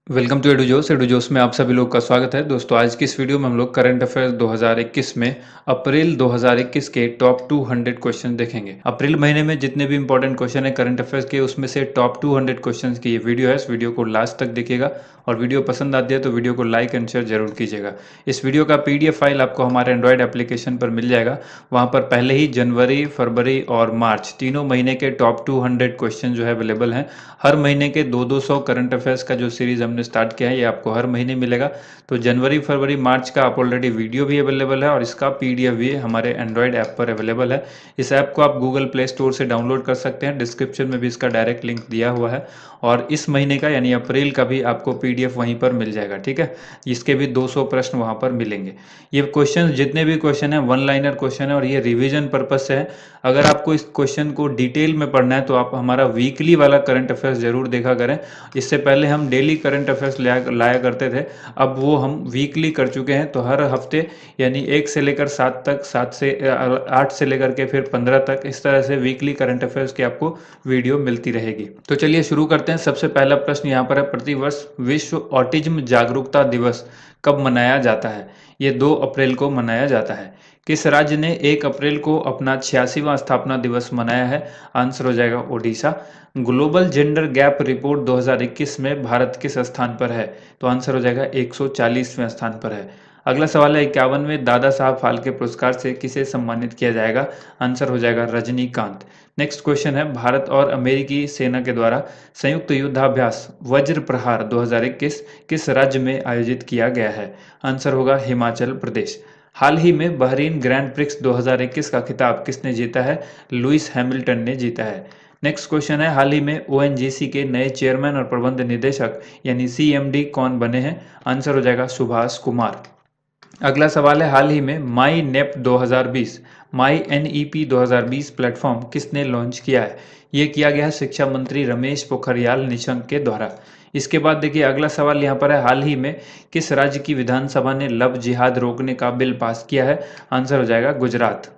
Welcome to edu जोस में आप सभी लोग का स्वागत है। दोस्तों, आज की इस वीडियो में हम लोग करंट अफेयर्स 2021 में अप्रैल 2021 के टॉप 200 क्वेश्चन देखेंगे। अप्रैल महीने में जितने भी इंपॉर्टेंट क्वेश्चन है करंट अफेयर्स के, उसमें से टॉप 200 क्वेश्चन की ये वीडियो है। इस वीडियो को लास्ट तक देखिएगा और वीडियो पसंद आती है तो वीडियो को लाइक एंड शेयर जरूर कीजिएगा। इस वीडियो का पीडीएफ फाइल आपको हमारे एंड्रॉयड एप्लीकेशन पर मिल जाएगा। वहाँ पर पहले ही जनवरी, फरवरी और मार्च तीनों महीने के टॉप 200 क्वेश्चन जो है अवेलेबल हैं। हर महीने के 200 करंट अफेयर्स का जो सीरीज हमने स्टार्ट किया है ये आपको हर महीने मिलेगा। तो जनवरी, फरवरी, मार्च का आप ऑलरेडी वीडियो भी अवेलेबल है और इसका पीडीएफ भी हमारे एंड्रॉयड ऐप पर अवेलेबल है। इस ऐप को आप गूगल प्ले स्टोर से डाउनलोड कर सकते हैं। डिस्क्रिप्शन में भी इसका डायरेक्ट लिंक दिया हुआ है और इस महीने का यानी अप्रैल का भी आपको पीडीएफ वहीं पर मिल जाएगा। ठीक है, इसके भी 200 प्रश्न वहां पर मिलेंगे। ये क्वेश्चन, जितने भी क्वेश्चन है, वन लाइनर क्वेश्चन है और ये रिवीजन पर्पज से है। अगर आपको इस क्वेश्चन को डिटेल में पढ़ना है तो आप हमारा वीकली वाला करंट अफेयर्स जरूर देखा करें। इससे पहले हम डेली करंट अफेयर्स लाया करते थे, अब वो हम वीकली कर चुके हैं। तो हर हफ्ते यानी 1 से लेकर 7 तक, 7 से 8 से लेकर के फिर 15 तक, इस तरह से वीकली करंट अफेयर्स की आपको वीडियो मिलती रहेगी। तो चलिए शुरू करते हैं। सबसे पहला प्रश्न यहाँ पर है, प्रतिवर्ष विश्व ऑटिज्म जागरूकता दिवस कब मनाया जाता है? ये 2 अप्रैल को मनाया जाता है। किस राज्य ने 1 अप्रैल को अपना 86वां स्थापना दिवस मनाया है? आंसर हो जाएगा Odisha. Global gender gap report 2021 में भारत किस स्थान पर है? तो आंसर हो जाएगा 140वें स्थान पर है। अगला सवाल है, 51वें दादा साहब फाल्के पुरस्कार से किसे सम्मानित किया जाएगा? आंसर हो जाएगा रजनीकांत। नेक्स्ट क्वेश्चन है, भारत और अमेरिकी सेना के द्वारा संयुक्त युद्धाभ्यास वज्र प्रहार 2021 किस राज्य में आयोजित किया गया है? आंसर होगा हिमाचल प्रदेश। हाल ही में बहरीन ग्रैंड प्रिक्स 2021 का खिताब किसने जीता है? लुइस हैमिल्टन ने जीता है। नेक्स्ट क्वेश्चन है, हाल ही में ओएनजीसी के नए चेयरमैन और प्रबंध निदेशक यानी सीएमडी कौन बने हैं? आंसर हो जाएगा सुभाष कुमार। अगला सवाल है, हाल ही में माई नेप 2020 माई एनईपी 2020 प्लेटफॉर्म किसने लॉन्च किया है? ये किया गया है शिक्षा मंत्री रमेश पोखरियाल निशंक के द्वारा। इसके बाद देखिए अगला सवाल यहाँ पर है, हाल ही में किस राज्य की विधानसभा ने लव जिहाद रोकने का बिल पास किया है? आंसर हो जाएगा गुजरात।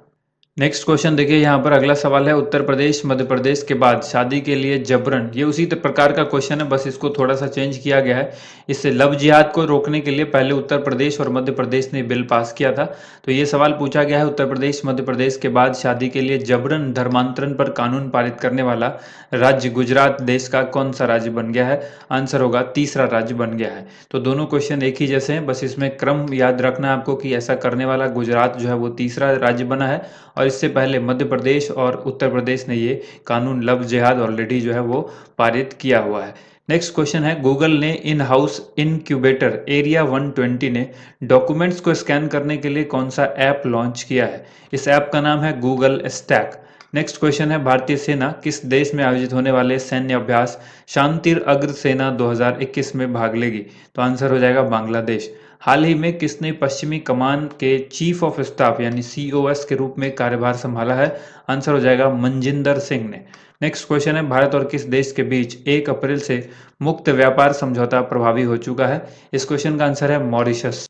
नेक्स्ट क्वेश्चन देखिए यहाँ पर अगला सवाल है, उत्तर प्रदेश मध्य प्रदेश के बाद शादी के लिए जबरन, ये उसी प्रकार का क्वेश्चन है, बस इसको थोड़ा सा चेंज किया गया है। इससे लव जिहाद को रोकने के लिए पहले उत्तर प्रदेश और मध्य प्रदेश ने बिल पास किया था। तो ये सवाल पूछा गया है, उत्तर प्रदेश मध्य प्रदेश के बाद शादी के लिए जबरन धर्मांतरण पर कानून पारित करने वाला राज्य गुजरात देश का कौन सा राज्य बन गया है? आंसर होगा तीसरा राज्य बन गया है। तो दोनों क्वेश्चन एक ही जैसे हैं, बस इसमें क्रम याद रखना है आपको कि ऐसा करने वाला गुजरात जो है वो तीसरा राज्य बना है और इससे पहले मध्य प्रदेश और उत्तर प्रदेश ने ये कानून लव जिहाद ऑलरेडी जो है वो पारित किया हुआ है। नेक्स्ट क्वेश्चन है, गूगल ने इन हाउस इनक्यूबेटर एरिया 120 ने डॉक्यूमेंट्स को स्कैन करने के लिए कौन सा ऐप लॉन्च किया है? इस ऐप का नाम है गूगल स्टैक। नेक्स्ट क्वेश्चन है, भारतीय सेना किस देश में आयोजित होने वाले सैन्य अभ्यास शांतिर अग्र सेना 2021 में भाग लेगी? तो आंसर हो जाएगा बांग्लादेश। हाल ही में किसने पश्चिमी कमान के चीफ ऑफ स्टाफ यानी सीओएस के रूप में कार्यभार संभाला है? आंसर हो जाएगा मनजिंदर सिंह ने। नेक्स्ट क्वेश्चन है, भारत और किस देश के बीच 1 अप्रैल से मुक्त व्यापार समझौता प्रभावी हो चुका है? इस क्वेश्चन का आंसर है मॉरिशस।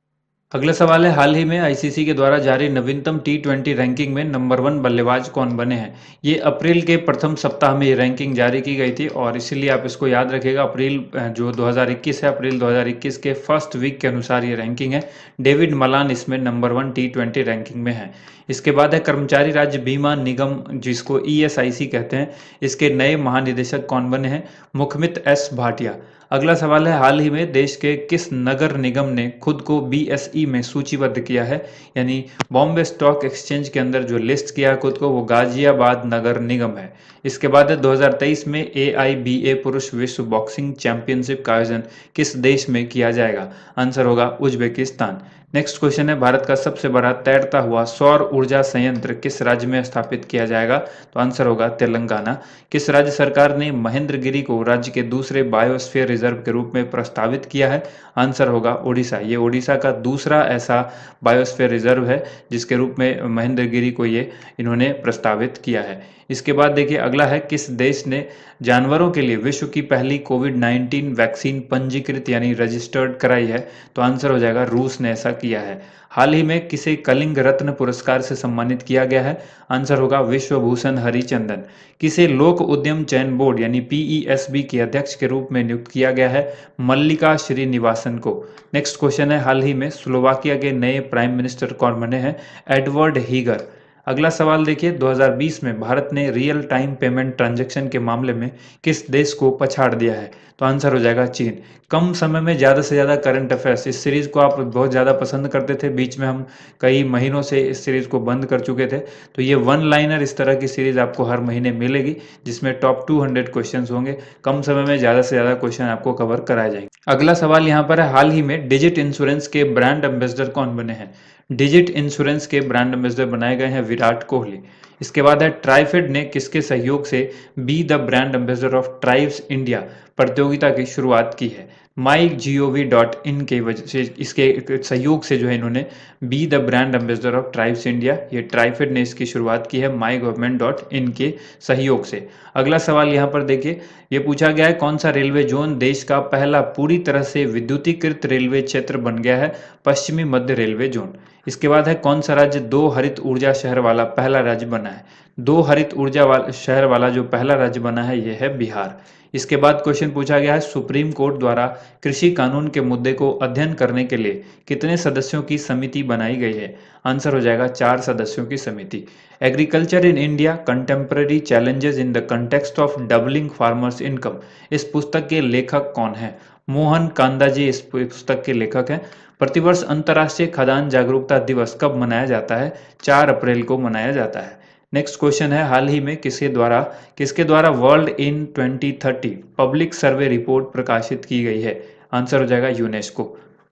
अगला सवाल है, हाल ही में आईसीसी के द्वारा जारी नवीनतम टी20 रैंकिंग में नंबर 1 बल्लेबाज कौन बने हैं? ये अप्रैल के प्रथम सप्ताह में ये रैंकिंग जारी की गई थी और इसीलिए आप इसको याद रखिएगा। अप्रैल जो 2021 है, अप्रैल 2021 के फर्स्ट वीक के अनुसार ये रैंकिंग है। डेविड मलान इसमें नंबर 1 टी20 रैंकिंग में है। इसके बाद है, कर्मचारी राज्य बीमा निगम जिसको ईएसआईसी कहते हैं, इसके नए महानिदेशक कौन बने हैं? मुखमित एस भाटिया। अगला सवाल है, हाल ही में देश के किस नगर निगम ने खुद को बीएसई में सूचीबद्ध किया है? यानी बॉम्बे स्टॉक एक्सचेंज के अंदर जो लिस्ट किया है खुद को, वो गाजियाबाद नगर निगम है। इसके बाद है, 2023 में एआईबीए पुरुष विश्व बॉक्सिंग चैंपियनशिप का आयोजन किस देश में किया जाएगा? आंसर होगा उज्बेकिस्तान। नेक्स्ट क्वेश्चन है, भारत का सबसे बड़ा तैरता हुआ सौर ऊर्जा संयंत्र किस राज्य में स्थापित किया जाएगा? तो आंसर होगा तेलंगाना। किस राज्य सरकार ने महेंद्रगिरी को राज्य के दूसरे बायोस्फीयर रिजर्व के रूप में प्रस्तावित किया है? आंसर होगा ओडिशा। ये ओडिशा का दूसरा ऐसा बायोस्फीयर रिजर्व है जिसके रूप में महेंद्रगिरी को ये इन्होंने प्रस्तावित किया है। इसके बाद देखिए अगला है, किस देश ने जानवरों के लिए विश्व की पहली कोविड-19 वैक्सीन पंजीकृत यानी रजिस्टर्ड कराई है? तो आंसर हो जाएगा रूस ने ऐसा किया है। हाल ही में किसे कलिंग रत्न पुरस्कार से सम्मानित किया गया है? आंसर होगा विश्वभूषण हरिचंदन। किसे लोक उद्यम चयन बोर्ड यानी पीईएसबी के अध्यक्ष के रूप में नियुक्त किया गया है? मल्लिका श्रीनिवासन को। नेक्स्ट क्वेश्चन है, हाल ही में स्लोवाकिया के नए प्राइम मिनिस्टर कौन बने हैं? एडवर्ड हीगर। अगला सवाल देखिए, 2020 में भारत ने रियल टाइम पेमेंट ट्रांजैक्शन के मामले में किस देश को पछाड़ दिया है? तो आंसर हो जाएगा चीन। कम समय में ज़्यादा से ज़्यादा करंट अफेयर्स, इस सीरीज़ को आप बहुत ज़्यादा पसंद करते थे, बीच में हम कई महीनों से इस सीरीज़ को बंद कर चुके थे। तो ये वन लाइनर इस तरह की सीरीज़ आपको हर महीने मिलेगी, जिसमें टॉप 200 क्वेश्चंस होंगे। कम समय में ज़्यादा से ज़्यादा क्वेश्चन आपको कवर कराए जाएंगे। अगला सवाल यहाँ पर है, हाल ही में डिजिट इंश्योरेंस के ब्रांड एम्बेसडर कौन बने हैं? डिजिट इंश्योरेंस के ब्रांड एम्बेसडर बनाए गए हैं विराट कोहली। इसके बाद है, ट्राइफेड ने किसके सहयोग से be the brand ambassador of tribes India प्रतियोगिता की शुरुआत की है? MyGov.in के वजह से, इसके सहयोग से जो है इन्होंने be the brand ambassador of tribes India, ये ट्राइफेड ने इसकी शुरुआत की है MyGovernment.in के सहयोग से। अगला सवाल यहाँ पर देखिए, ये पूछा गया है, कौन सा रेलवे जोन देश का पहला पूरी तरह से विद्युतीकृत रेलवे क्षेत्र बन गया है? पश्चिमी मध्य रेलवे जोन। इसके बाद है, कौन सा राज्य 2 हरित ऊर्जा शहर वाला पहला राज्य बना है? 2 हरित ऊर्जा शहर वाला जो पहला राज्य बना है ये है बिहार। इसके बाद क्वेश्चन पूछा गया है, सुप्रीम कोर्ट द्वारा कृषि कानून के मुद्दे को अध्ययन करने के लिए कितने सदस्यों की समिति बनाई गई है? आंसर हो जाएगा 4 सदस्यों की समिति। Agriculture in India contemporary challenges in the context of doubling farmers income, इस पुस्तक के लेखक कौन है? मोहन कांदा जी इस पुस्तक के लेखक हैं। प्रतिवर्ष अंतर्राष्ट्रीय खदान जागरूकता दिवस कब मनाया जाता है? 4 अप्रैल को मनाया जाता है। नेक्स्ट क्वेश्चन है, हाल ही में किसके द्वारा world in 2030 public survey report प्रकाशित की गई है? आंसर हो जाएगा यूनेस्को।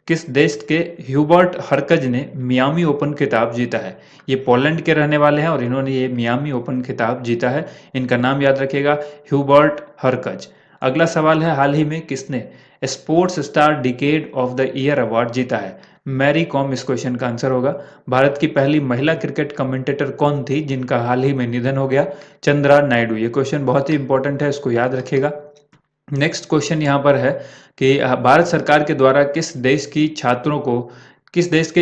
किस देश के ह्यूबर्ट हरकज ने मियामी ओपन खिताब जीता है? ये पोलैंड के रहने वाले हैं और इन्होंने ये मियामी ओपन खिताब जीता है। इनका नाम याद रखिएगा, ह्यूबर्ट हरकज। अगला सवाल है, हाल ही में किसने sports star decade of the year award जीता है? मैरी कॉम इस क्वेश्चन का आंसर होगा। भारत की पहली महिला क्रिकेट कमेंटेटर कौन थी जिनका हाल ही में निधन हो गया? चंद्रा नायडू। ये क्वेश्चन बहुत ही इंपॉर्टेंट है, इसको याद रखिएगा। नेक्स्ट क्वेश्चन यहाँ पर है कि भारत सरकार के द्वारा किस देश के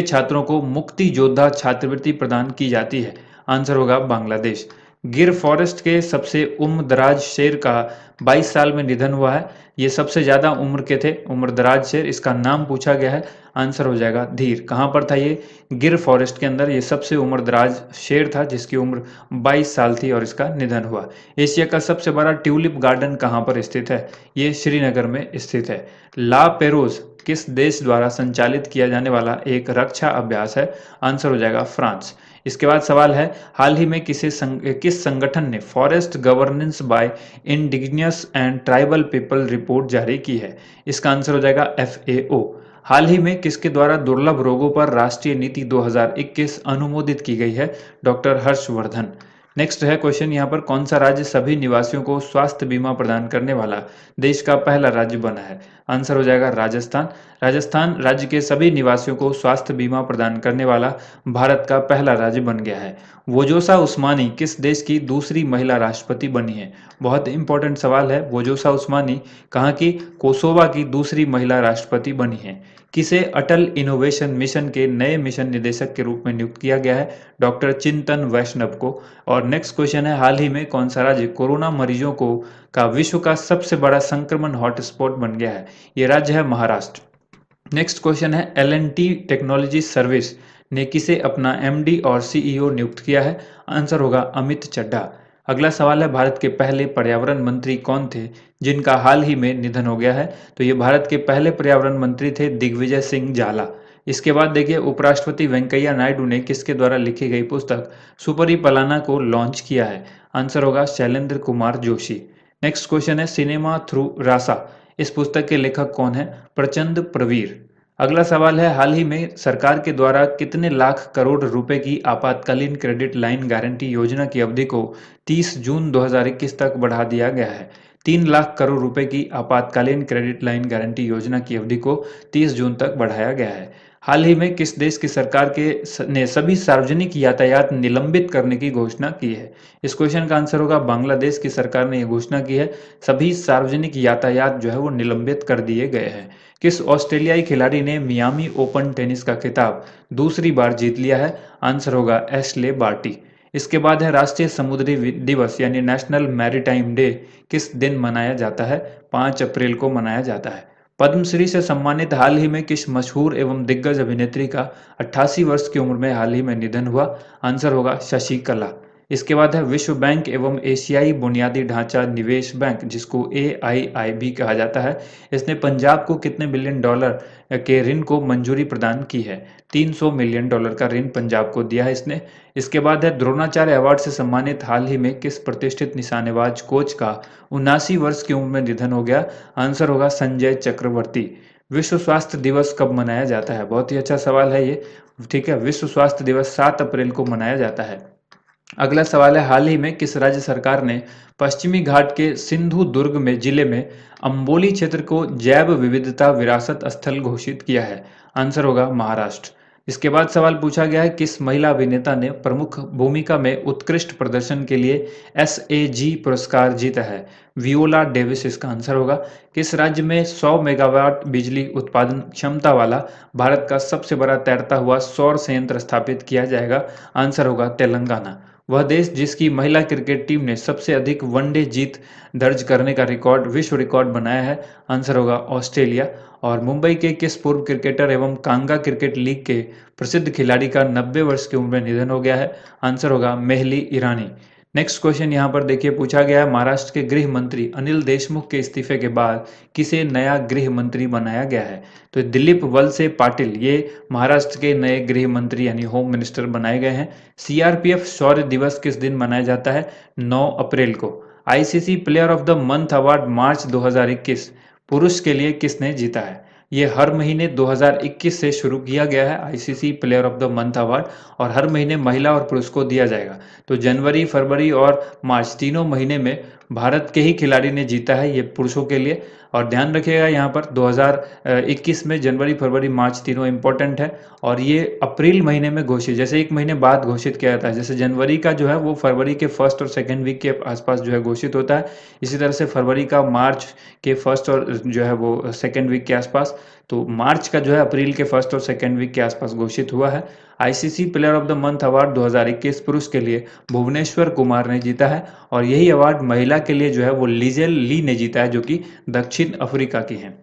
छात्रों को मुक्ति योद्धा छात्रवृत्ति प्रदान की जाती है? आंसर होगा बांग्लादेश। गिर फॉरेस्ट के सबसे उम्रदराज शेर का 22 साल में निधन हुआ है। ये सबसे ज्यादा उम्र के थे उम्रदराज शेर, इसका नाम पूछा गया है। आंसर हो जाएगा धीर। कहाँ पर था ये? गिर फॉरेस्ट के अंदर ये सबसे उम्रदराज शेर था जिसकी उम्र 22 साल थी और इसका निधन हुआ। एशिया का सबसे बड़ा ट्यूलिप गार्डन कहाँ पर स्थित है? ये श्रीनगर में स्थित है। ला पेरोज किस देश द्वारा संचालित किया जाने वाला एक रक्षा अभ्यास है? आंसर हो जाएगा फ्रांस। इसके बाद सवाल है, हाल ही में किस संगठन ने forest governance by indigenous and tribal people report जारी की है? इसका आंसर हो जाएगा FAO। हाल ही में किसके द्वारा दुर्लभ रोगों पर राष्ट्रीय नीति 2021 अनुमोदित की गई है? डॉक्टर हर्षवर्धन। नेक्स्ट है क्वेश्चन यहाँ पर, कौन सा राज्य सभी निवासियों को स्वास्थ्य बीमा प्रदान करने वाला देश का पहला राज्य बना है? आंसर हो जाएगा राजस्थान। राजस्थान राज्य के सभी निवासियों को स्वास्थ्य बीमा प्रदान करने वाला भारत का पहला राज्य बन गया है। वोजोसा उस्मानी किस देश की दूसरी महिला राष्ट्रपति बनी है? बहुत इंपॉर्टेंट सवाल है। वोजोसा उस्मानी कहाँ की? कोसोवा की दूसरी महिला राष्ट्रपति बनी है। किसे अटल इनोवेशन मिशन के नए मिशन निदेशक के रूप में नियुक्त किया गया है? डॉक्टर चिंतन वैष्णव को। और नेक्स्ट क्वेश्चन है, हाल ही में कौन सा राज्य कोरोना मरीजों को का विश्व का सबसे बड़ा संक्रमण हॉटस्पॉट बन गया है? ये राज्य है महाराष्ट्र। नेक्स्ट क्वेश्चन है, L&T टेक्नोलॉजी सर्विस ने किसे अपना MD और CEO नियुक्त किया है? आंसर होगा अमित चड्ढा। अगला सवाल है, भारत के पहले पर्यावरण मंत्री कौन थे जिनका हाल ही में निधन हो गया है? तो ये भारत के पहले पर्यावरण मंत्री थे दिग्विजय सिंह जाला। इसके बाद देखिए, उपराष्ट्रपति वेंकैया नायडू ने किसके द्वारा लिखी गई पुस्तक सुपरिपलाना को लॉन्च किया है? आंसर होगा शैलेंद्र कुमार जोशी। नेक्स्ट क्वेश्चन है, सिनेमा थ्रू रासा इस पुस्तक के लेखक कौन है? प्रचंड प्रवीर। अगला सवाल है, हाल ही में सरकार के द्वारा कितने लाख करोड़ रुपए की आपातकालीन क्रेडिट लाइन गारंटी योजना की अवधि को 30 जून 2021 तक बढ़ा दिया गया है? 3 लाख करोड़ रुपए की आपातकालीन क्रेडिट लाइन गारंटी योजना की अवधि को 30 जून तक बढ़ाया गया है। हाल ही में किस देश की सरकार ने सभी सार्वजनिक यातायात निलंबित करने की घोषणा की है? इस क्वेश्चन का आंसर होगा बांग्लादेश की सरकार ने यह घोषणा की है। सभी सार्वजनिक यातायात जो है वो निलंबित कर दिए गए हैं। किस ऑस्ट्रेलियाई खिलाड़ी ने मियामी ओपन टेनिस का खिताब दूसरी बार जीत लिया है? आंसर होगा एशले बार्टी। इसके बाद है राष्ट्रीय समुद्री दिवस यानी नेशनल मैरीटाइम डे किस दिन मनाया जाता है? 5 अप्रैल को मनाया जाता है। पद्मश्री से सम्मानित हाल ही में किस मशहूर एवं दिग्गज अभिनेत्री का 88 वर्ष की उम्र में हाल ही में निधन हुआ? आंसर होगा शशि कला। इसके बाद है विश्व बैंक एवं एशियाई बुनियादी ढांचा निवेश बैंक जिसको AIIB कहा जाता है, इसने पंजाब को कितने बिलियन डॉलर के ऋण को मंजूरी प्रदान की है? 300 मिलियन डॉलर का ऋण पंजाब को दिया है इसने। इसके बाद है द्रोणाचार्य अवार्ड से सम्मानित हाल ही में किस प्रतिष्ठित निशानेबाज कोच का 79 वर्ष की उम्र में निधन हो गया? आंसर होगा संजय चक्रवर्ती। विश्व स्वास्थ्य दिवस कब मनाया जाता है? बहुत ही अच्छा सवाल है ये। ठीक है, विश्व स्वास्थ्य दिवस 7 अप्रैल को मनाया जाता है। अगला सवाल है हाल ही में किस राज्य सरकार ने पश्चिमी घाट के सिंधु दुर्ग में जिले में अंबोली क्षेत्र को जैव विविधता विरासत स्थल घोषित किया है? आंसर होगा महाराष्ट्र। इसके बाद सवाल पूछा गया है किस महिला अभिनेता ने प्रमुख भूमिका में उत्कृष्ट प्रदर्शन के लिए SAG पुरस्कार जीता है? वियोला डेविस इसका आंसर होगा। किस राज्य में 100 मेगावाट बिजली उत्पादन क्षमता वाला भारत का सबसे बड़ा तैरता हुआ सौर संयंत्र स्थापित किया जाएगा? आंसर होगा तेलंगाना। वह देश जिसकी महिला क्रिकेट टीम ने सबसे अधिक वनडे जीत दर्ज करने का विश्व रिकॉर्ड बनाया है? आंसर होगा ऑस्ट्रेलिया। और मुंबई के किस पूर्व क्रिकेटर एवं कांगा क्रिकेट लीग के प्रसिद्ध खिलाड़ी का 90 वर्ष की उम्र में निधन हो गया है? आंसर होगा मेहली ईरानी। नेक्स्ट क्वेश्चन यहाँ पर देखिए पूछा गया है महाराष्ट्र के गृह मंत्री अनिल देशमुख के इस्तीफे के बाद किसे नया गृह मंत्री बनाया गया है? तो दिलीप वलसे पाटिल ये महाराष्ट्र के नए गृह मंत्री यानी होम मिनिस्टर बनाए गए हैं। CRPF शौर्य दिवस किस दिन मनाया जाता है? 9 अप्रैल को। ICC player of the month award March 2021 पुरुष के लिए किसने जीता है? ये हर महीने 2021 से शुरू किया गया है ICC player of the month award और हर महीने महिला और पुरुष को दिया जाएगा। तो जनवरी, फरवरी और मार्च तीनों महीने में भारत के ही खिलाड़ी ने जीता है ये पुरुषों के लिए। और ध्यान रखिएगा यहाँ पर 2021 में जनवरी, फरवरी, मार्च तीनों इंपॉर्टेंट है और ये अप्रैल महीने में घोषित, जैसे एक महीने बाद घोषित किया जाता है। जैसे जनवरी का जो है वो फरवरी के फर्स्ट और सेकेंड वीक के आसपास जो है घोषित होता है, इसी तरह से फरवरी का मार्च के फर्स्ट और जो है वो सेकेंड वीक के आसपास, तो मार्च का जो है अप्रैल के फर्स्ट और सेकेंड वीक के आसपास घोषित हुआ है। ICC player of the month award 2021 पुरुष के लिए भुवनेश्वर कुमार ने जीता है और यही अवार्ड महिला के लिए जो है वो लिजेल ली ने जीता है जो कि दक्षिण अफ्रीका की हैं।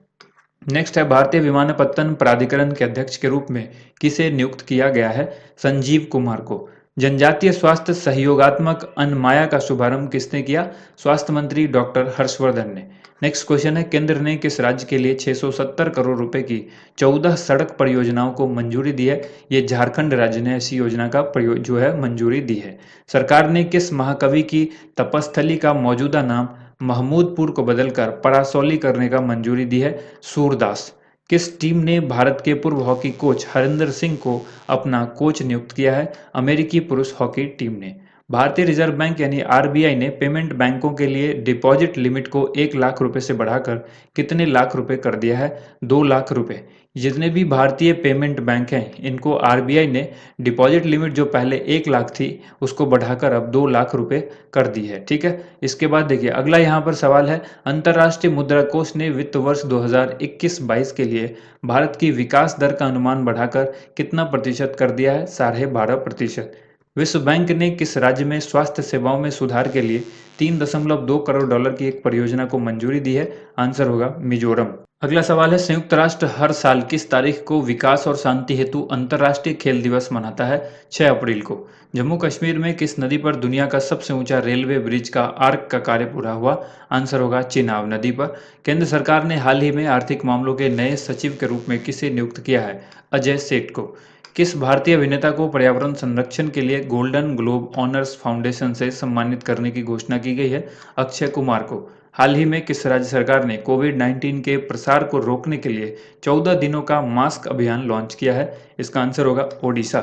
नेक्स्ट है भारतीय विमानपत्तन प्राधिकरण के अध्यक्ष के रूप में किसे नियुक्त किया गया है? संजीव कुमार को। जनजातीय स्वास्थ्य सहयोगात्मक अनमाया का शुभारंभ किसने किया? स्वास्थ्य मंत्री डॉक्टर हर्षवर्धन ने। नेक्स्ट क्वेश्चन है केंद्र ने किस राज्य के लिए 670 करोड़ रुपए की 14 सड़क परियोजनाओं को मंजूरी दी है? ये झारखंड राज्य ने ऐसी योजना का जो है मंजूरी दी है। सरकार ने किस महाकवि की तपस्थली का मौजूदा नाम महमूदपुर को बदलकर परासौली करने का मंजूरी दी है? सूरदास। किस टीम ने भारत के पूर्व हॉकी कोच हरिंदर सिंह को अपना कोच नियुक्त किया है? अमेरिकी पुरुष हॉकी टीम ने। भारतीय रिजर्व बैंक यानी RBI ने पेमेंट बैंकों के लिए डिपॉजिट लिमिट को 1 लाख रुपए से बढ़ाकर कितने लाख रुपए कर दिया है? 2 लाख रुपए। जितने भी भारतीय पेमेंट बैंक हैं इनको RBI ने डिपॉजिट लिमिट जो पहले 1 लाख थी उसको बढ़ाकर अब 2 लाख रुपए कर दी है। ठीक है, इसके बाद देखिए अगला यहाँ पर सवाल है अंतर्राष्ट्रीय मुद्रा कोष ने वित्त वर्ष 2021-22 के लिए भारत की विकास दर का अनुमान बढ़ाकर कितना प्रतिशत कर दिया है? 12.5%। विश्व बैंक ने किस राज्य में स्वास्थ्य सेवाओं में सुधार के लिए 3.2 करोड़ डॉलर की एक परियोजना को मंजूरी दी है? आंसर होगा मिजोरम। अगला सवाल है संयुक्त राष्ट्र हर साल किस तारीख को विकास और शांति हेतु अंतर्राष्ट्रीय खेल दिवस मनाता है? 6 अप्रैल को। जम्मू कश्मीर में किस नदी पर दुनिया का सबसे ऊंचा रेलवे ब्रिज का आर्क का कार्य पूरा हुआ? आंसर होगा चिनाब नदी पर। केंद्र सरकार ने हाल ही में आर्थिक मामलों के नए सचिव के रूप में किसे नियुक्त किया है? अजय सेठ को। किस भारतीय अभिनेता को पर्यावरण संरक्षण के लिए गोल्डन ग्लोब ऑनर्स फाउंडेशन से सम्मानित करने की घोषणा की गई है? अक्षय कुमार को। हाल ही में किस राज्य सरकार ने कोविड-19 के प्रसार को रोकने के लिए 14 दिनों का मास्क अभियान लॉन्च किया है? इसका आंसर होगा ओडिशा।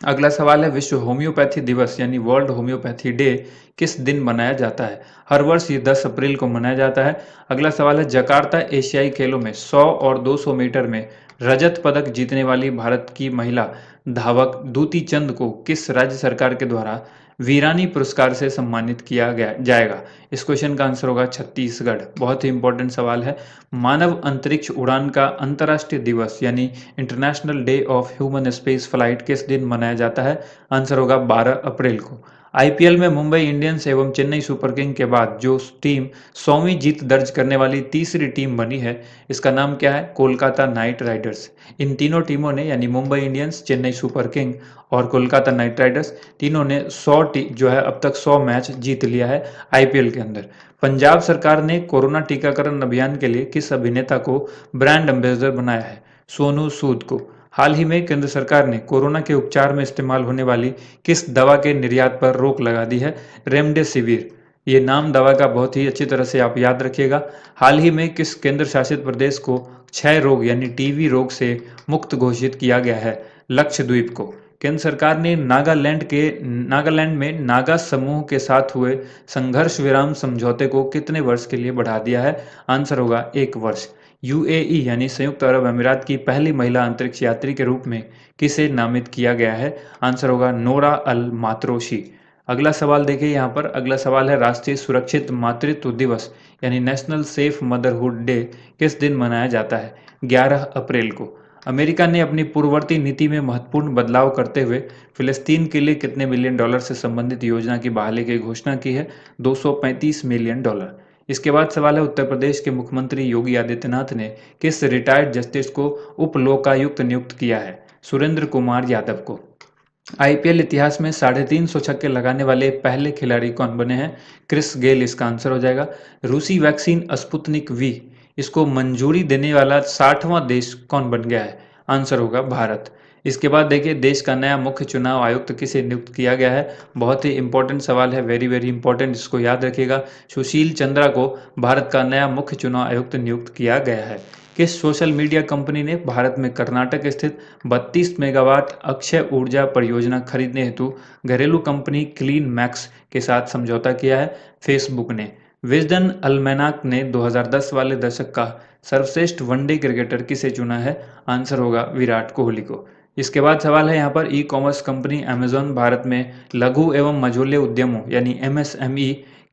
अगला सवाल है विश्व होम्योपैथी दिवस यानी वर्ल्ड होम्योपैथी डे किस दिन मनाया जाता है? हर वर्ष ये 10 अप्रैल को मनाया जाता है। अगला सवाल है जकार्ता एशियाई खेलों में 100 और 200 मीटर में रजत पदक जीतने वाली भारत की महिला धावक दूती चंद को किस राज्य सरकार के द्वारा वीरानी पुरस्कार से सम्मानित किया गया जाएगा? इस क्वेश्चन का आंसर होगा छत्तीसगढ़। बहुत ही इंपॉर्टेंट सवाल है। मानव अंतरिक्ष उड़ान का अंतर्राष्ट्रीय दिवस यानी international day of human space flight किस दिन मनाया जाता है? आंसर होगा 12 अप्रैल को। आईपीएल में मुंबई इंडियंस एवं चेन्नई सुपर किंग के बाद जो टीम 100वीं जीत दर्ज करने वाली तीसरी टीम बनी है, इसका नाम क्या है? Kolkata night Riders. इन तीनों टीमों ने यानी Mumbai Indians, Chennai super king और कोलकाता नाइट राइडर्स तीनों ने 100 जो है अब तक 100 मैच जीत लिया है आईपीएल के अंदर। पंजाब सरकार ने कोरोना टीकाकरण अभियान के लिए किस अभिनेता को ब्रांड एम्बेसडर बनाया है? सोनू सूद को। हाल ही में केंद्र सरकार ने कोरोना के उपचार में इस्तेमाल होने वाली किस दवा के निर्यात पर रोक लगा दी है? रेमडेसिविर। ये नाम दवा का बहुत ही अच्छी तरह से आप याद रखिएगा। हाल ही में किस केंद्र शासित प्रदेश को क्षय रोग यानी टीबी रोग से मुक्त घोषित किया गया है? लक्षद्वीप को। केंद्र सरकार ने नागालैंड में नागा समूह के साथ हुए संघर्ष विराम समझौते को कितने वर्ष के लिए बढ़ा दिया है? आंसर होगा 1 वर्ष। यूएई यानी संयुक्त अरब अमीरात की पहली महिला अंतरिक्ष यात्री के रूप में किसे नामित किया गया है? आंसर होगा नोरा अल मात्रोशी। अगला सवाल देखिए यहाँ पर। अगला सवाल है राष्ट्रीय सुरक्षित मातृत्व दिवस यानी नेशनल सेफ मदरहुड डे किस दिन मनाया जाता है? 11 अप्रैल को। अमेरिका ने अपनी पूर्ववर्ती नीति में महत्वपूर्ण बदलाव करते हुए फिलिस्तीन के लिए कितने मिलियन डॉलर से संबंधित योजना की बहाली की घोषणा की है? 235 मिलियन डॉलर। इसके बाद सवाल है उत्तर प्रदेश के मुख्यमंत्री योगी आदित्यनाथ ने किस रिटायर्ड जस्टिस को उप लोकायुक्त नियुक्त किया है? सुरेंद्र कुमार यादव को। आईपीएल इतिहास में 350 छक्के लगाने वाले पहले खिलाड़ी कौन बने हैं? क्रिस गेल इसका आंसर हो जाएगा। रूसी वैक्सीन स्पुतनिक वी इसको मंजूरी देने वाला 60वां देश कौन बन गया है? आंसर होगा भारत। इसके बाद देखिए देश का नया मुख्य चुनाव आयुक्त किसे नियुक्त किया गया है? बहुत ही इंपॉर्टेंट सवाल है, वेरी वेरी इंपॉर्टेंट, इसको याद रखिएगा। सुशील चंद्रा को भारत का नया मुख्य चुनाव आयुक्त नियुक्त किया गया है। किस सोशल मीडिया कंपनी ने भारत में कर्नाटक स्थित 32 मेगावाट अक्षय ऊर्जा परियोजना खरीदने हेतु घरेलू कंपनी क्लीन मैक्स के साथ समझौता किया है? फेसबुक ने। विजडन अल्मैनाक ने 2010 वाले दशक का सर्वश्रेष्ठ वनडे क्रिकेटर किसे चुना है? आंसर होगा विराट कोहली को। इसके बाद सवाल है यहाँ पर e commerce company Amazon Bharat में लघु एवं मझोले उद्यमों यानी एमएसएमई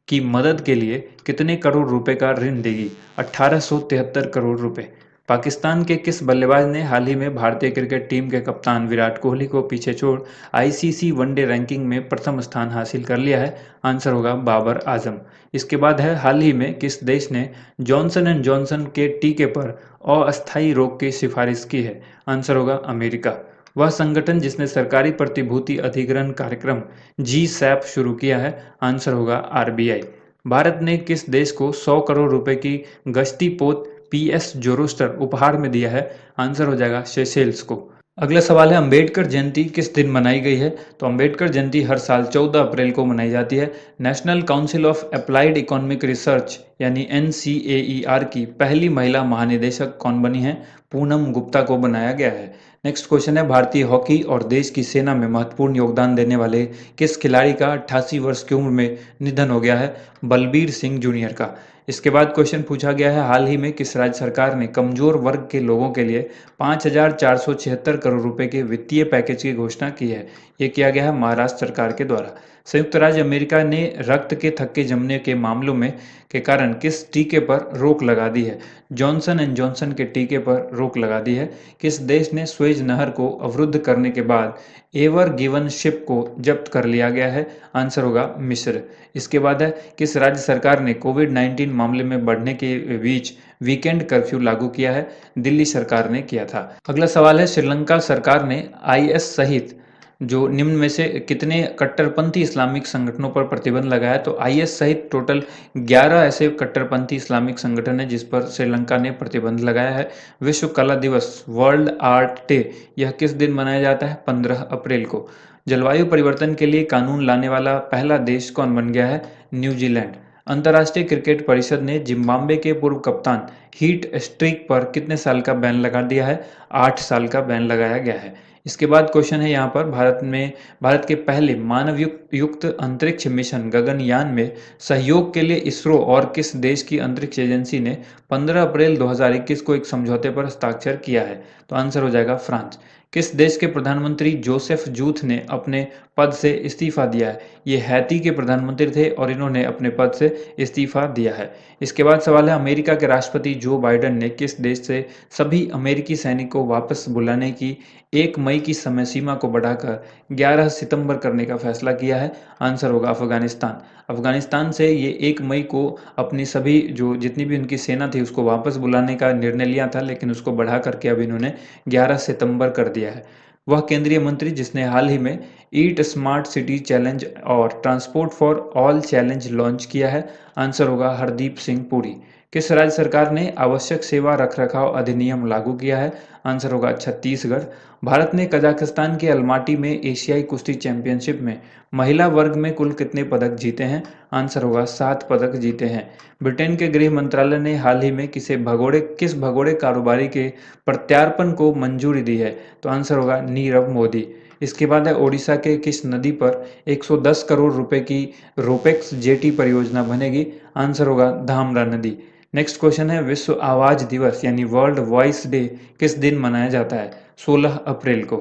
की मदद के लिए कितने करोड़ रुपए का ऋण देगी? 1873 करोड़ रुपए। पाकिस्तान के किस बल्लेबाज ने हाल ही में भारतीय क्रिकेट टीम के कप्तान विराट कोहली को पीछे छोड़ आईसीसी वनडे रैंकिंग में प्रथम स्थान हासिल कर लिया है? आंसर होगा बाबर आजम। इसके बाद है हाल ही में किस देश ने जॉनसन एंड जॉनसन के टीके पर अस्थायी रोक की सिफारिश की है? आंसर होगा अमेरिका। वह संगठन जिसने सरकारी प्रतिभूति अधिग्रहण कार्यक्रम जी सैप शुरू किया है? आंसर होगा आरबीआई। भारत ने किस देश को 100 करोड़ रुपए की गश्ती पोत पीएस जोरोस्टर उपहार में दिया है? आंसर हो जाएगा सेशेल्स को। अगला सवाल है अंबेडकर जयंती किस दिन मनाई गई है? तो अंबेडकर जयंती हर साल 14 अप्रैल को मनाई जाती है। National council of applied economic research यानी एनसीएईआर की पहली महिला महानिदेशक कौन बनी है? पूनम गुप्ता को बनाया गया है। नेक्स्ट क्वेश्चन है भारतीय हॉकी और देश की सेना में महत्वपूर्ण योगदान देने वाले किस खिलाड़ी का 88 वर्ष की उम्र में निधन हो गया है? बलबीर सिंह जूनियर का। इसके बाद क्वेश्चन पूछा गया है हाल ही में किस राज्य सरकार ने कमजोर वर्ग के लोगों के लिए 5,476 करोड़ रुपए के वित्तीय पैकेज की घोषणा की है? ये किया गया है महाराष्ट्र सरकार के द्वारा। संयुक्त राज्य अमेरिका ने रक्त के थक्के जमने के मामलों में के कारण किस टीके पर रोक लगा दी है? जॉनसन एंड जॉनसन के टीके पर रोक लगा दी है। किस देश ने स्वेज नहर को अवरुद्ध करने के बाद एवर गिवन शिप को जब्त कर लिया गया है? आंसर होगा मिस्र। इसके बाद है किस राज्य सरकार ने कोविड-19 मामले में बढ़ने के बीच वीकेंड कर्फ्यू लागू किया है? दिल्ली सरकार ने किया था। अगला सवाल है श्रीलंका सरकार ने आईएस सहित जो निम्न में से कितने कट्टरपंथी इस्लामिक संगठनों पर प्रतिबंध लगाया है? तो आईएस सहित टोटल 11 ऐसे कट्टरपंथी इस्लामिक संगठन है जिस पर श्रीलंका ने प्रतिबंध लगाया है। विश्व कला दिवस वर्ल्ड आर्ट डे यह किस दिन मनाया जाता है? 15 अप्रैल को। जलवायु परिवर्तन के लिए कानून लाने वाला पहला देश कौन बन गया है? न्यूजीलैंड। अंतर्राष्ट्रीय क्रिकेट परिषद ने जिम्बाब्वे के पूर्व कप्तान हीट स्ट्रीक पर कितने साल का बैन लगा दिया है? 8 साल का बैन लगाया गया है। इसके बाद क्वेश्चन है यहाँ पर भारत के पहले मानव युक्त अंतरिक्ष मिशन गगनयान में सहयोग के लिए इसरो और किस देश की अंतरिक्ष एजेंसी ने 15 अप्रैल 2021 को एक समझौते पर हस्ताक्षर किया है? तो आंसर हो जाएगा फ्रांस। किस देश के प्रधानमंत्री जोसेफ जूथ ने अपने पद से इस्तीफा दिया है? ये हैती के प्रधानमंत्री थे और इन्होंने अपने पद से इस्तीफा दिया है। इसके बाद सवाल है, अमेरिका के राष्ट्रपति जो बाइडेन ने किस देश से सभी अमेरिकी सैनिकों को वापस बुलाने की 1 मई की समय सीमा को बढ़ाकर 11 सितंबर करने का फैसला किया है? आंसर होगा अफगानिस्तान। अफगानिस्तान से ये 1 मई को अपनी सभी जितनी भी उनकी सेना थी उसको वापस बुलाने का निर्णय लिया था, लेकिन उसको बढ़ा करके अब इन्होंने 11 सितंबर कर दिया है। वह केंद्रीय मंत्री जिसने हाल ही में ईट स्मार्ट सिटी चैलेंज और transport for all challenge launch किया है? आंसर होगा हरदीप सिंह पुरी। किस राज्य सरकार ने आवश्यक सेवा रखरखाव अधिनियम लागू किया है? आंसर होगा छत्तीसगढ़। भारत ने कजाकिस्तान के अलमाटी में एशियाई कुश्ती चैंपियनशिप में महिला वर्ग में कुल कितने पदक जीते हैं? आंसर होगा 7 पदक जीते हैं। ब्रिटेन के गृह मंत्रालय ने हाल ही में किस भगोड़े कारोबारी के प्रत्यार्पण को मंजूरी दी है? तो आंसर होगा नीरव मोदी। इसके बाद है, ओडिशा के किस नदी पर 110 करोड़ रुपए की रोपेक्स जेटी परियोजना बनेगी? आंसर होगा धामरा नदी। नेक्स्ट क्वेश्चन है, विश्व आवाज दिवस यानी वर्ल्ड वॉइस डे किस दिन मनाया जाता है? 16 अप्रैल को।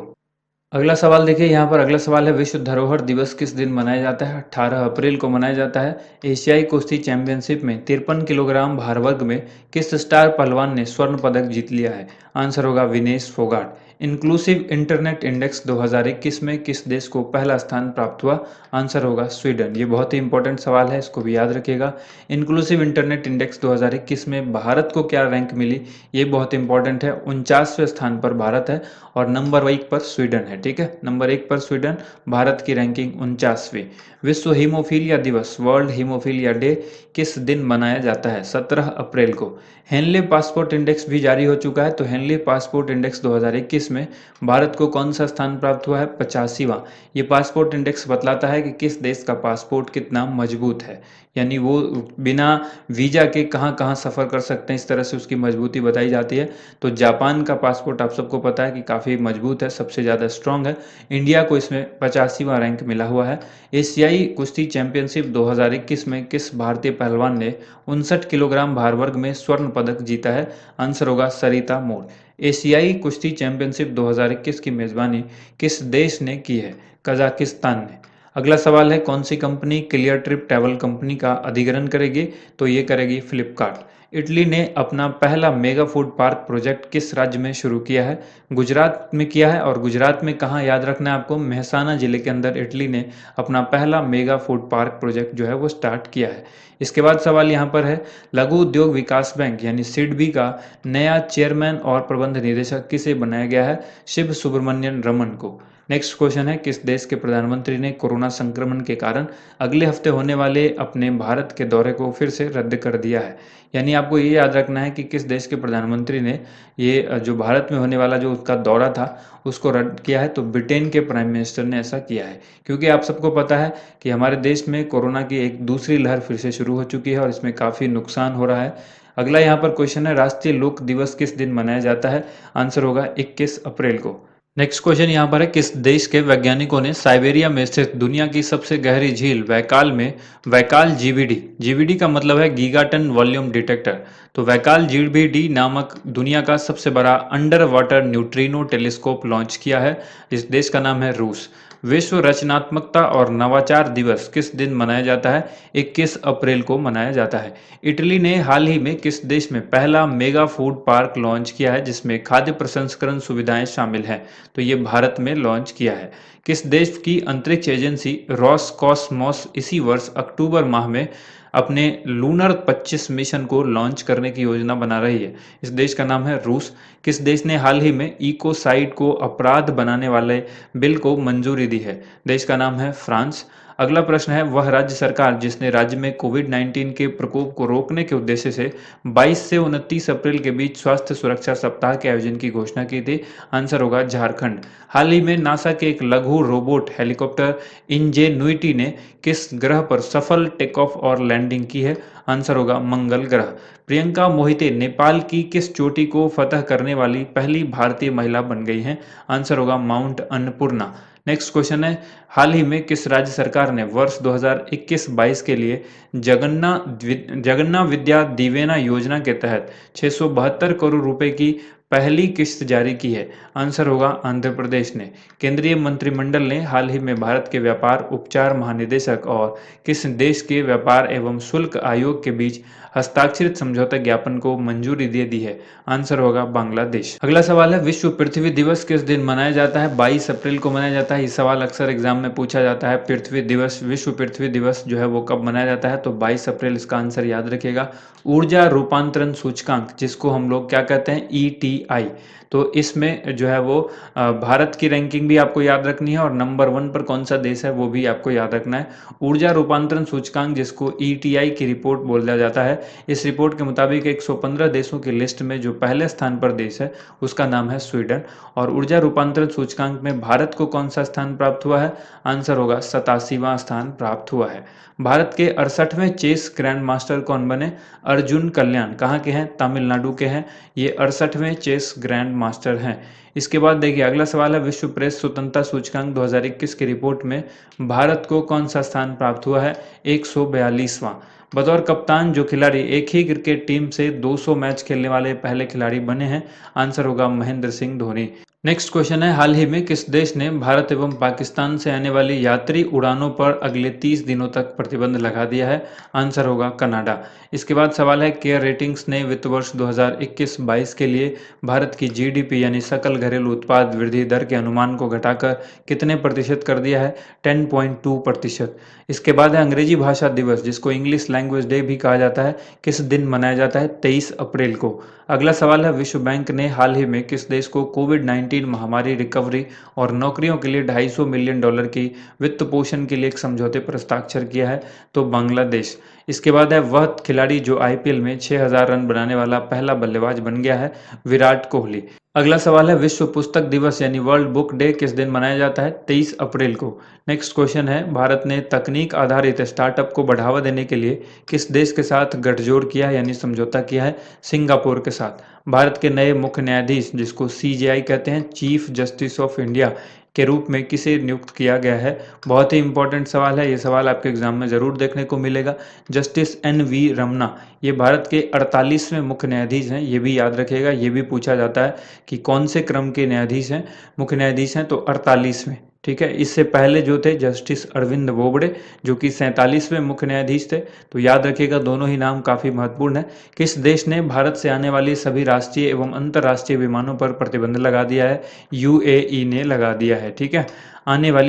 अगला सवाल देखिए, यहाँ पर अगला सवाल है, विश्व धरोहर दिवस किस दिन मनाया जाता है? 18 अप्रैल को मनाया जाता है। एशियाई कुश्ती चैंपियनशिप में 53 किलोग्राम भार वर्ग में किस स्टार पहलवान ने स्वर्ण पदक जीत लिया है? आंसर होगा Vinesh Phogat. Inclusive internet index 2021 में किस देश को पहला स्थान प्राप्त हुआ? आंसर होगा स्वीडन। ये बहुत ही इंपॉर्टेंट सवाल है, इसको भी याद रखिएगा। इंक्लूसिव इंटरनेट इंडेक्स 2021 में भारत को क्या रैंक मिली? ये बहुत इंपॉर्टेंट है। 49वें स्थान पर भारत है और नंबर 1 पर स्वीडन है। ठीक है, नंबर 1 पर स्वीडन, भारत की रैंकिंग 49वीं। विश्व हीमोफीलिया दिवस वर्ल्ड हीमोफीलिया डे किस दिन मनाया जाता है? 17 अप्रैल को। हेनले पासपोर्ट इंडेक्स भी जारी हो चुका है, तो हेनले पासपोर्ट इंडेक्स 2021 में भारत को कौन सा स्थान प्राप्त हुआ है? 85वां। ये पासपोर्ट इंडेक्स बतलाता है कि किस देश का पासपोर्ट कितना मजबूत है, यानी वो बिना वीजा के कहाँ कहाँ सफ़र कर सकते हैं, इस तरह से उसकी मजबूती बताई जाती है। तो जापान का पासपोर्ट आप सबको पता है कि काफ़ी मजबूत है, सबसे ज़्यादा स्ट्रांग है। इंडिया को इसमें 85वां रैंक मिला हुआ है। एशियाई कुश्ती चैंपियनशिप 2021 में किस भारतीय पहलवान ने 59 किलोग्राम भार वर्ग में स्वर्ण पदक जीता है? आंसर होगा सरिता मोर। एशियाई कुश्ती चैंपियनशिप 2021 की मेजबानी किस देश ने की है? कजाकिस्तान ने। अगला सवाल है, कौन सी company Cleartrip travel company का अधिग्रहण करेगी? तो ये करेगी फ्लिपकार्ट। इटली ने अपना पहला मेगा फूड पार्क प्रोजेक्ट किस राज्य में शुरू किया है? गुजरात में किया है। और गुजरात में कहाँ, याद रखना है आपको, मेहसाना जिले के अंदर इटली ने अपना पहला मेगा फूड पार्क प्रोजेक्ट जो है वो स्टार्ट किया है। इसके बाद सवाल यहाँ पर है, लघु उद्योग विकास बैंक यानी सिडबी का नया चेयरमैन और प्रबंध निदेशक किसे बनाया गया है? शिव सुब्रमण्यन रमन को। नेक्स्ट क्वेश्चन है, किस देश के प्रधानमंत्री ने कोरोना संक्रमण के कारण अगले हफ्ते होने वाले अपने भारत के दौरे को फिर से रद्द कर दिया है? यानी आपको ये याद रखना है कि किस देश के प्रधानमंत्री ने ये जो भारत में होने वाला जो उसका दौरा था उसको रद्द किया है? तो ब्रिटेन के प्राइम मिनिस्टर ने ऐसा किया है, क्योंकि आप सबको पता है कि हमारे देश में कोरोना की एक दूसरी लहर फिर से शुरू हो चुकी है और इसमें काफ़ी नुकसान हो रहा है। अगला यहाँ पर क्वेश्चन है, राष्ट्रीय लोक दिवस किस दिन मनाया जाता है? आंसर होगा 21 अप्रैल को। नेक्स्ट क्वेश्चन यहाँ पर है, किस देश के वैज्ञानिकों ने साइबेरिया में स्थित दुनिया की सबसे गहरी झील वैकाल में वैकाल जीवीडी का मतलब है गीगाटन वॉल्यूम डिटेक्टर, तो वैकाल जीवीडी नामक दुनिया का सबसे बड़ा under water neutrino telescope launch किया है? इस देश का नाम है रूस। विश्व रचनात्मकता और नवाचार दिवस किस दिन मनाया जाता है? 21 अप्रैल को मनाया जाता है। इटली ने हाल ही में किस देश में पहला मेगा फूड पार्क लॉन्च किया है जिसमें खाद्य प्रसंस्करण सुविधाएं शामिल हैं? तो ये भारत में लॉन्च किया है। किस देश की अंतरिक्ष एजेंसी रॉसकॉसमॉस इसी वर्ष अक्टूबर माह में अपने लूनर 25 मिशन को लॉन्च करने की योजना बना रही है? इस देश का नाम है रूस। किस देश ने हाल ही में इकोसाइड को अपराध बनाने वाले बिल को मंजूरी दी है? देश का नाम है फ्रांस। अगला प्रश्न है, वह राज्य सरकार जिसने राज्य में कोविड-19 के प्रकोप को रोकने के उद्देश्य से 22 से 29 अप्रैल के बीच स्वास्थ्य सुरक्षा सप्ताह के आयोजन की घोषणा की थी। आंसर होगा झारखंड। हाल ही में नासा के एक लघु रोबोट हेलीकॉप्टर इंजेन्युइटी ने किस ग्रह पर सफल टेक ऑफ और लैंडिंग की है? आंसर होगा मंगल ग्रह। प्रियंका मोहिते नेपाल की किस चोटी को फतह करने वाली पहली भारतीय महिला बन गई हैं? आंसर होगा माउंट अन्नपूर्णा। नेक्स्ट क्वेश्चन है, हाल ही में किस राज्य सरकार ने वर्ष 2021-22 के लिए जगन्ना विद्या दिवेना योजना के तहत 672 करोड़ रुपए की पहली किस्त जारी की है? आंसर होगा आंध्र प्रदेश ने। केंद्रीय मंत्रिमंडल ने हाल ही में भारत के व्यापार उपचार महानिदेशक और किस देश के व्यापार एवं शुल्क आयोग के बीच हस्ताक्षरित समझौता ज्ञापन को मंजूरी दे दी है? आंसर होगा बांग्लादेश। अगला सवाल है, विश्व पृथ्वी दिवस किस दिन मनाया जाता है? 22 अप्रैल को मनाया जाता है। ये सवाल अक्सर एग्जाम में पूछा जाता है। पृथ्वी दिवस, विश्व पृथ्वी दिवस जो है वो कब मनाया जाता है? तो 22 अप्रैल इसका आंसर याद रखिएगा। ऊर्जा रूपांतरण सूचकांक, जिसको हम लोग क्या कहते हैं? ETI। तो इसमें जो है वो भारत की रैंकिंग भी आपको याद रखनी है और नंबर 1 पर कौन सा देश है वो भी आपको याद रखना है। ऊर्जा रूपांतरण सूचकांक, जिसको ETI की रिपोर्ट बोला जाता है, इस रिपोर्ट के मुताबिक 115 देशों की लिस्ट में जो पहले स्थान पर देश है उसका नाम है स्वीडन। और ऊर्जा रूपांतरण सूचकांक में भारत को कौन सा स्थान प्राप्त हुआ है? आंसर होगा 87वां स्थान प्राप्त हुआ है। भारत के 68वें चेस ग्रैंड मास्टर कौन बने? अर्जुन कल्याण। कहाँ के हैं? तमिलनाडु के हैं। ये 68वें चेस ग्रैंड मास्टर हैं। इसके बाद देखिए अगला सवाल है, विश्व प्रेस स्वतंत्रता सूचकांक 2021 की रिपोर्ट में भारत को कौन सा स्थान प्राप्त हुआ है? 142वां। बतौर कप्तान जो खिलाड़ी एक ही क्रिकेट टीम से 200 मैच खेलने वाले पहले खिलाड़ी बने हैं? आंसर होगा महेंद्र सिंह धोनी। नेक्स्ट क्वेश्चन है, हाल ही में किस देश ने भारत एवं पाकिस्तान से आने वाली यात्री उड़ानों पर अगले 30 दिनों तक प्रतिबंध लगा दिया है? आंसर होगा कनाडा। इसके बाद सवाल है, केयर रेटिंग्स ने वित्त वर्ष 2021-22 के लिए भारत की GDP यानी सकल घरेलू उत्पाद वृद्धि दर के अनुमान को घटाकर कितने प्रतिशत कर दिया है? 10.2%। इसके बाद है अंग्रेजी भाषा दिवस, जिसको इंग्लिश लैंग्वेज डे भी कहा जाता है, किस दिन मनाया जाता है? 23 अप्रैल को। अगला सवाल है, विश्व बैंक ने हाल ही में किस देश को कोविड-19 महामारी रिकवरी और नौकरियों के लिए $250 मिलियन की वित्त पोषण के लिए एक समझौते पर हस्ताक्षर किया है? तो बांग्लादेश। इसके बाद है, वह खिलाड़ी जो IPL में 6000 रन बनाने वाला पहला बल्लेबाज बन गया है? विराट कोहली। अगला सवाल है, विश्व पुस्तक दिवस यानी वर्ल्ड बुक डे किस दिन मनाया जाता है? 23 अप्रैल को। नेक्स्ट क्वेश्चन है, भारत ने तकनीक आधारित स्टार्टअप को बढ़ावा देने के लिए किस देश के साथ गठजोड़ किया है यानी समझौता किया है? सिंगापुर के साथ। भारत के नए मुख्य न्यायाधीश, जिसको CJI कहते हैं, चीफ जस्टिस ऑफ इंडिया के रूप में किसे नियुक्त किया गया है? बहुत ही इंपॉर्टेंट सवाल है, ये सवाल आपके एग्जाम में जरूर देखने को मिलेगा। जस्टिस NV रमना, ये भारत के 48वें मुख्य न्यायाधीश हैं। ये भी याद रखिएगा, ये भी पूछा जाता है कि कौन से क्रम के न्यायाधीश हैं, मुख्य न्यायाधीश हैं, तो 48वें। ठीक है, इससे पहले जो थे जस्टिस अरविंद बोबड़े, जो कि 47वें मुख्य न्यायाधीश थे। तो याद रखिएगा, दोनों ही नाम काफी महत्वपूर्ण है। किस देश ने भारत से आने वाली सभी राष्ट्रीय एवं अंतर्राष्ट्रीय विमानों पर प्रतिबंध लगा दिया है? UAE ने लगा दिया है। ठीक है,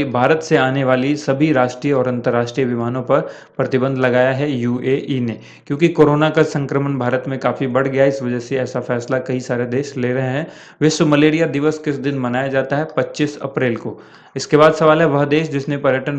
भारत से आने वाली सभी राष्ट्रीय और अंतर्राष्ट्रीय विमानों पर प्रतिबंध लगाया है UAE ने, क्योंकि कोरोना का संक्रमण भारत में काफी बढ़ गया है। इस वजह से ऐसा फैसला कई सारे देश ले रहे हैं। विश्व मलेरिया दिवस किस दिन मनाया जाता है? 25 अप्रैल को। इसके बाद सवाल है, वह देश जिसके पर्यटन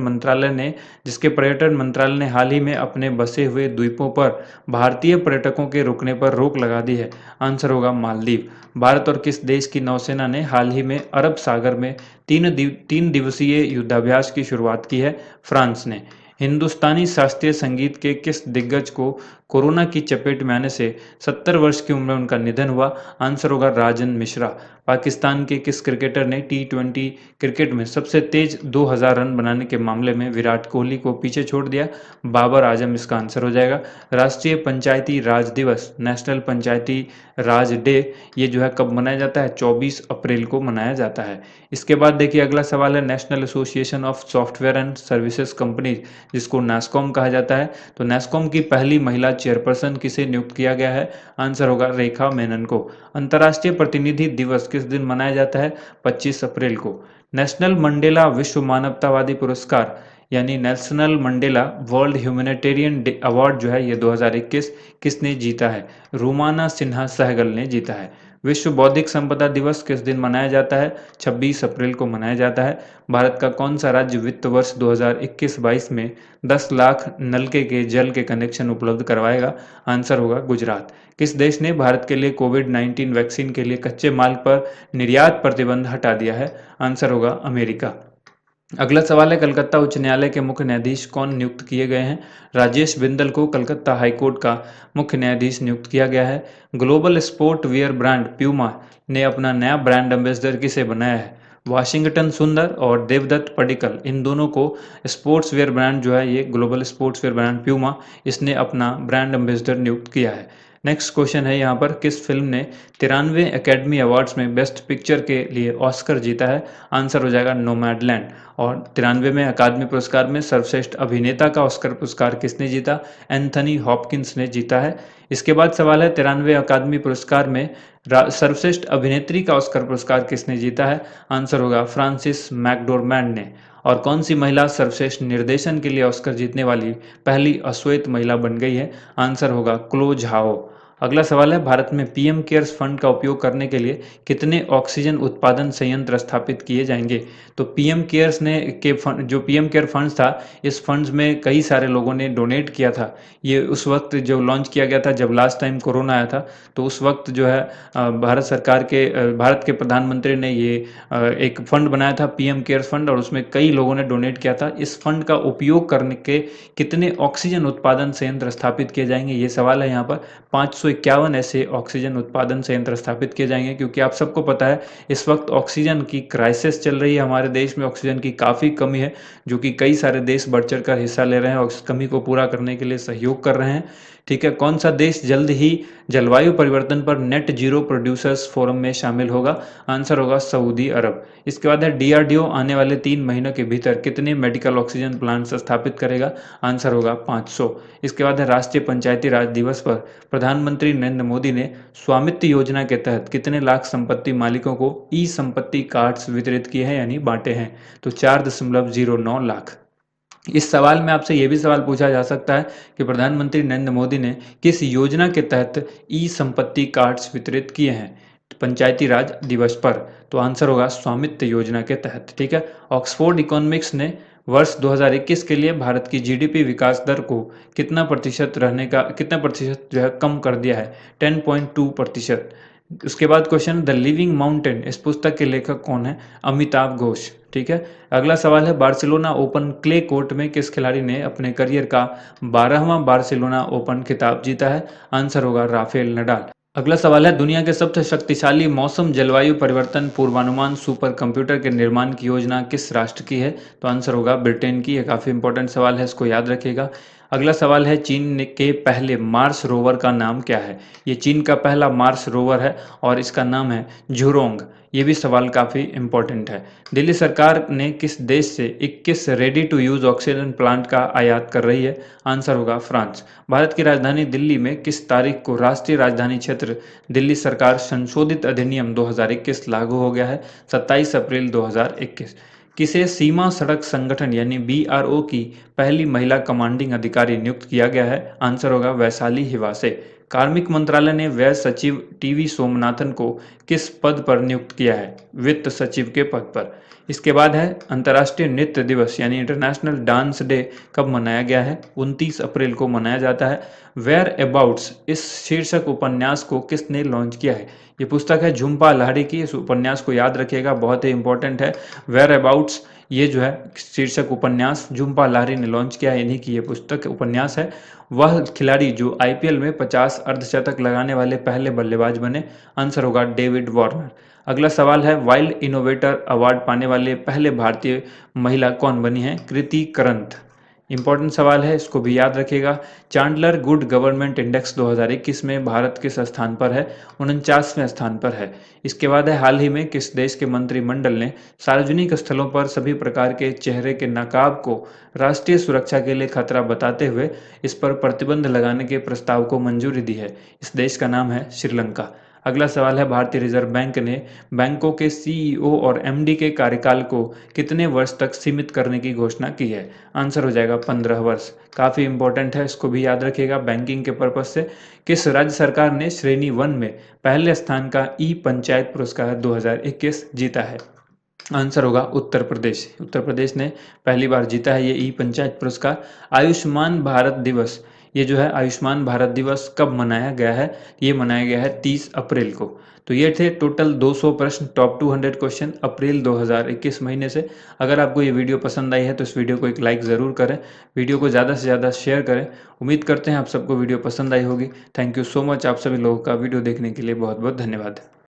मंत्रालय ने हाल ही में अपने बसे हुए द्वीपों पर भारतीय पर्यटकों के रुकने पर रोक लगा दी है? आंसर होगा मालदीव। भारत और किस देश की नौसेना ने हाल ही में अरब सागर में 3 दिवसीय युद्धाभ्यास की शुरुआत की है? फ्रांस ने। हिंदुस्तानी शास्त्रीय संगीत के किस दिग्गज को कोरोना की चपेट में आने से 70 वर्ष की उम्र में उनका निधन हुआ? आंसर होगा राजन मिश्रा। पाकिस्तान के किस क्रिकेटर ने T20 क्रिकेट में सबसे तेज 2000 रन बनाने के मामले में विराट कोहली को पीछे छोड़ दिया? बाबर आजम इसका आंसर हो जाएगा। राष्ट्रीय पंचायती राज दिवस, नेशनल पंचायती राज डे, ये जो है कब मनाया जाता है? 24 अप्रैल को मनाया जाता है। इसके बाद देखिए अगला सवाल है, national association of software and services companies, जिसको NASSCOM कहा जाता है, तो NASSCOM की पहली महिला चेयरपर्सन किसे नियुक्त किया गया है? आंसर होगा रेखा मेनन को। अंतर्राष्ट्रीय प्रतिनिधि दिवस किस दिन मनाया जाता है? 25 अप्रैल को। नेशनल मंडेला विश्व मानवतावादी पुरस्कार यानी national Mandela world humanitarian award जो है ये 2021 किसने जीता है? रूमाना सिन्हा सहगल ने जीता है। विश्व बौद्धिक संपदा दिवस किस दिन मनाया जाता है? 26 अप्रैल को मनाया जाता है। भारत का कौन सा राज्य वित्त वर्ष 2021-22 में 10 लाख नलके के जल के कनेक्शन उपलब्ध करवाएगा? आंसर होगा गुजरात। किस देश ने भारत के लिए कोविड-19 वैक्सीन के लिए कच्चे माल पर निर्यात प्रतिबंध हटा दिया है? आंसर होगा अमेरिका। अगला सवाल है, कलकत्ता उच्च न्यायालय के मुख्य न्यायाधीश कौन नियुक्त किए गए हैं? राजेश बिंदल को कलकत्ता हाईकोर्ट का मुख्य न्यायाधीश नियुक्त किया गया है। Global sport wear brand Puma ने अपना नया ब्रांड एम्बेसडर किसे बनाया है? वाशिंगटन सुंदर और देवदत्त पडिक्कल, इन दोनों को स्पोर्ट्स वेयर ब्रांड जो है ये global sports wear brand Puma, इसने अपना ब्रांड एम्बेसडर नियुक्त किया है। नेक्स्ट क्वेश्चन है यहाँ पर, किस फिल्म ने 93वें एकेडमी अवार्ड्स में बेस्ट पिक्चर के लिए ऑस्कर जीता है? आंसर हो जाएगा नोमैडलैंड। और 93वें अकादमी पुरस्कार में सर्वश्रेष्ठ अभिनेता का ऑस्कर पुरस्कार किसने जीता? एंथनी हॉपकिंस ने जीता है। इसके बाद सवाल है, 93वें अकादमी पुरस्कार में सर्वश्रेष्ठ अभिनेत्री का ऑस्कर पुरस्कार किसने जीता है? आंसर होगा फ्रांसिस मैकडोरमैंड ने। और कौन सी महिला सर्वश्रेष्ठ निर्देशन के लिए ऑस्कर जीतने वाली पहली अश्वेत महिला बन गई है? आंसर होगा क्लो झाओ। अगला सवाल है, भारत में पीएम केयर्स फंड का उपयोग करने के लिए कितने ऑक्सीजन उत्पादन संयंत्र स्थापित किए जाएंगे? तो पीएम केयर्स ने के फंड, जो पीएम केयर फंड था, इस फंड्स में कई सारे लोगों ने डोनेट किया था। ये उस वक्त जो लॉन्च किया गया था जब लास्ट टाइम कोरोना आया था, तो उस वक्त जो है भारत के प्रधानमंत्री ने ये एक फंड बनाया था पीएम केयर्स फंड, और उसमें कई लोगों ने डोनेट किया था। इस फंड का उपयोग करने के कितने ऑक्सीजन उत्पादन संयंत्र स्थापित किए जाएंगे, ये सवाल है यहाँ पर। 551 ऐसे ऑक्सीजन उत्पादन संयंत्र स्थापित किए जाएंगे, क्योंकि आप सबको पता है इस वक्त ऑक्सीजन की क्राइसिस चल रही है। हमारे देश में ऑक्सीजन की काफ़ी कमी है, जो कि कई सारे देश बढ़ चढ़ कर हिस्सा ले रहे हैं और इस कमी को पूरा करने के लिए सहयोग कर रहे हैं। ठीक है, कौन सा देश जल्द ही जलवायु परिवर्तन पर नेट जीरो प्रोड्यूसर्स फोरम में शामिल होगा? आंसर होगा सऊदी अरब। इसके बाद है, डीआरडीओ आने वाले 3 महीनों के भीतर कितने मेडिकल ऑक्सीजन प्लांट्स स्थापित करेगा? आंसर होगा 500। इसके बाद है, राष्ट्रीय पंचायती राज दिवस पर प्रधानमंत्री नरेंद्र मोदी ने स्वामित्व योजना के तहत कितने लाख संपत्ति मालिकों को ई संपत्ति कार्ड्स वितरित किए हैं यानी बांटे हैं? तो 4.09 लाख। इस सवाल में आपसे ये भी सवाल पूछा जा सकता है कि प्रधानमंत्री नरेंद्र मोदी ने किस योजना के तहत ई संपत्ति कार्ड्स वितरित किए हैं पंचायती राज दिवस पर? तो आंसर होगा स्वामित्व योजना के तहत। ठीक है, ऑक्सफोर्ड इकोनॉमिक्स ने वर्ष 2021 के लिए भारत की जीडीपी विकास दर को कितना प्रतिशत जो है कम कर दिया है? 10.2%। उसके बाद क्वेश्चन, द लिविंग माउंटेन, इस पुस्तक के लेखक कौन है? अमिताभ घोष। ठीक है, अगला सवाल है, बार्सिलोना ओपन क्ले कोर्ट में किस खिलाड़ी ने अपने करियर का 12वां बार्सिलोना ओपन खिताब जीता है? आंसर होगा राफेल नडाल। अगला सवाल है, दुनिया के सबसे शक्तिशाली मौसम जलवायु परिवर्तन पूर्वानुमान सुपर कंप्यूटर के निर्माण की योजना किस राष्ट्र की है? तो आंसर होगा ब्रिटेन की। यह काफ़ी इंपॉर्टेंट सवाल है, इसको याद रखिएगा। अगला सवाल है, चीन के पहले मार्स रोवर का नाम क्या है? ये चीन का पहला मार्स रोवर है और इसका नाम है झुरोंग। ये भी सवाल काफ़ी इंपॉर्टेंट है। दिल्ली सरकार ने किस देश से 21 ready to use oxygen plant का आयात कर रही है? आंसर होगा फ्रांस। भारत की राजधानी दिल्ली में किस तारीख को राष्ट्रीय राजधानी क्षेत्र दिल्ली सरकार संशोधित अधिनियम 2021 लागू हो गया है? 27 अप्रैल 2021। किसे सीमा सड़क संगठन यानी बीआरओ की पहली महिला कमांडिंग अधिकारी नियुक्त किया गया है? आंसर होगा वैशाली हिवासे। कार्मिक मंत्रालय ने व्यय सचिव टीवी सोमनाथन को किस पद पर नियुक्त किया है? वित्त सचिव के पद पर। इसके बाद है, अंतर्राष्ट्रीय नृत्य दिवस यानी इंटरनेशनल डांस डे कब मनाया गया है? 29 अप्रैल को मनाया जाता है। वेयर अबाउट्स, इस शीर्षक उपन्यास को किसने लॉन्च किया है? ये पुस्तक है झुम्पा लाहिड़ी की। इस उपन्यास को याद रखिएगा, बहुत ही इंपॉर्टेंट है। वेयर अबाउट्स, ये जो है शीर्षक उपन्यास झुम्पा लाहिड़ी ने लॉन्च किया है, इन्हीं की ये पुस्तक उपन्यास है। वह खिलाड़ी जो आईपीएल में 50 अर्धशतक लगाने वाले पहले बल्लेबाज बने? आंसर होगा डेविड वार्नर। अगला सवाल है, वाइल्ड इनोवेटर अवार्ड पाने वाले पहले भारतीय महिला कौन बनी है? कृति करंत। इंपॉर्टेंट सवाल है, इसको भी याद रखिएगा। चांडलर गुड गवर्नमेंट इंडेक्स 2021 में भारत किस स्थान पर है? 49वें स्थान पर है। इसके बाद है, हाल ही में किस देश के मंत्रिमंडल ने सार्वजनिक स्थलों पर सभी प्रकार के चेहरे के नकाब को राष्ट्रीय सुरक्षा के लिए खतरा बताते हुए इस पर प्रतिबंध लगाने के प्रस्ताव को मंजूरी दी है? इस देश का नाम है श्रीलंका। अगला सवाल है, भारतीय रिजर्व बैंक ने बैंकों के सीईओ और एमडी के कार्यकाल को कितने वर्ष तक सीमित करने की घोषणा की है? आंसर हो जाएगा 15 वर्ष। काफ़ी इंपॉर्टेंट है, इसको भी याद रखिएगा बैंकिंग के पर्पज से। किस राज्य सरकार ने श्रेणी 1 में पहले स्थान का ई पंचायत पुरस्कार 2021 जीता है? आंसर होगा उत्तर प्रदेश। उत्तर प्रदेश ने पहली बार जीता है ये ई पंचायत पुरस्कार। आयुष्मान भारत दिवस, ये जो है आयुष्मान भारत दिवस कब मनाया गया है? ये मनाया गया है 30 अप्रैल को। तो ये थे टोटल 200 प्रश्न, टॉप 200 क्वेश्चन अप्रैल 2021 महीने से। अगर आपको ये वीडियो पसंद आई है तो इस वीडियो को एक लाइक ज़रूर करें, वीडियो को ज़्यादा से ज़्यादा शेयर करें। उम्मीद करते हैं आप सबको वीडियो पसंद आई होगी। थैंक यू सो मच, आप सभी लोगों का वीडियो देखने के लिए बहुत बहुत धन्यवाद।